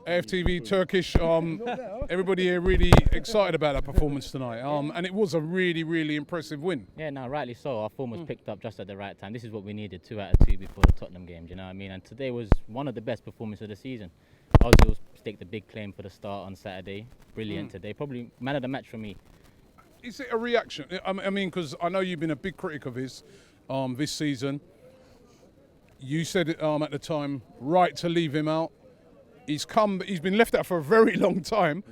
AFTV, Turkish. Everybody here really excited about that performance tonight. And it was a really, really impressive win. Yeah, no, rightly so. Our form was picked up just at the right time. This is what we needed, 2 out of 2 before the Tottenham game, do you know what I mean? And today was one of the best performances of the season. Ozil staked the big claim for the start on Saturday. Brilliant today. Probably man of the match for me. Is it a reaction? I mean, because I know you've been a big critic of his this season. You said it at the time, right to leave him out. He's been left out for a very long time,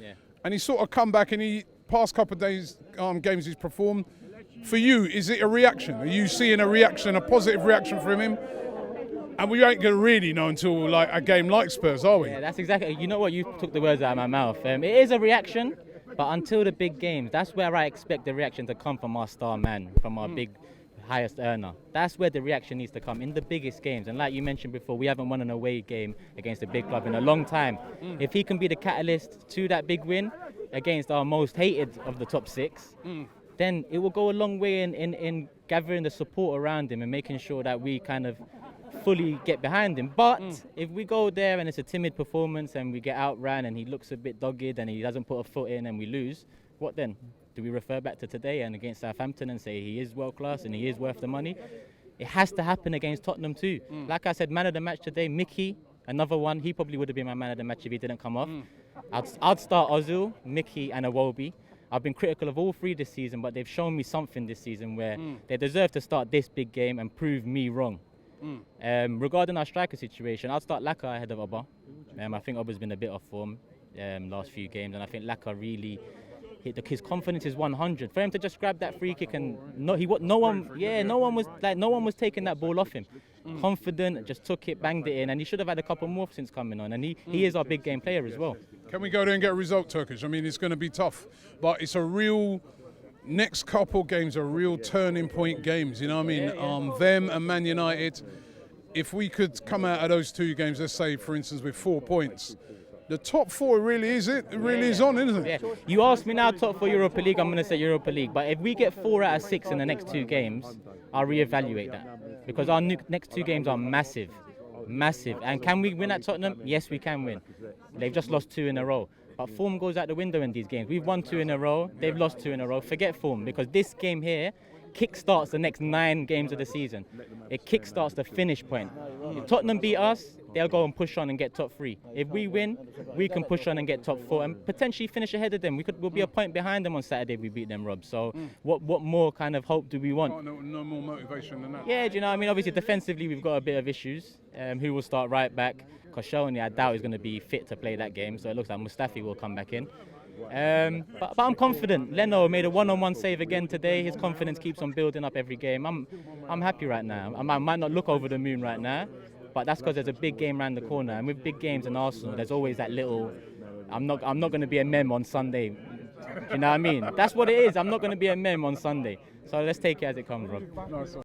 and he's sort of come back. And he past couple of days games he's performed. For you, is it a reaction? Are you seeing a reaction, a positive reaction from him? And we ain't gonna really know until like a game like Spurs, are we? Yeah, that's exactly. You know what? You took the words out of my mouth. It is a reaction, but until the big games, that's where I expect the reaction to come from our star man, from our big highest earner. That's where the reaction needs to come, in the biggest games. And like you mentioned before, we haven't won an away game against a big club in a long time. If he can be the catalyst to that big win against our most hated of the top 6, then it will go a long way in gathering the support around him and making sure that we kind of fully get behind him. But if we go there and it's a timid performance and we get outran and he looks a bit dogged and he doesn't put a foot in and we lose, what then? Do we refer back to today and against Southampton and say he is world class and he is worth the money? It has to happen against Tottenham too. Like I said, man of the match today, Mickey, another one. He probably would have been my man of the match if he didn't come off. I'd start Ozil, Mickey and Iwobi. I've been critical of all 3 this season, but they've shown me something this season where they deserve to start this big game and prove me wrong. Regarding our striker situation, I'll start Laka ahead of Oba. I think Oba's been a bit off form last few games, and I think Laka really his confidence is 100. For him to just grab that free kick and no one was taking that ball off him. Confident, just took it, banged it in, and he should have had a couple more since coming on. And he is our big game player as well. Can we go there and get a result, Turkish? I mean, it's going to be tough, but it's a real. Next couple games are real turning point games, you know what I mean? Them and Man United, if we could come out of those 2 games, let's say, for instance, with 4 points, the top 4 really is it? It really is on, isn't it? Yeah. You asked me now top 4 Europa League, I'm going to say Europa League. But if we get 4 out of 6 in the next 2 games, I'll reevaluate that. Because our next 2 games are massive. Massive. And can we win at Tottenham? Yes, we can win. They've just lost 2 in a row. But form goes out the window in these games. We've won 2 in a row. They've lost 2 in a row. Forget form, because this game here kickstarts the next 9 games of the season. It kickstarts the finish point. If Tottenham beat us, they'll go and push on and get top 3. If we win, we can push on and get top 4 and potentially finish ahead of them. We'll be a point behind them on Saturday if we beat them, Rob. So what more kind of hope do we want? No more motivation than that. Yeah, do you know what I mean? Obviously, defensively, we've got a bit of issues. Who will start right back? Koscielny, I doubt is going to be fit to play that game. So it looks like Mustafi will come back in. But I'm confident. Leno made a one-on-one save again today. His confidence keeps on building up every game. I'm happy right now. I might not look over the moon right now, but that's because there's a big game around the corner. And with big games in Arsenal, there's always that little, I'm not going to be a mem on Sunday. Do you know what I mean? That's what it is. I'm not going to be a mem on Sunday. So let's take it as it comes, Rob. Nice one.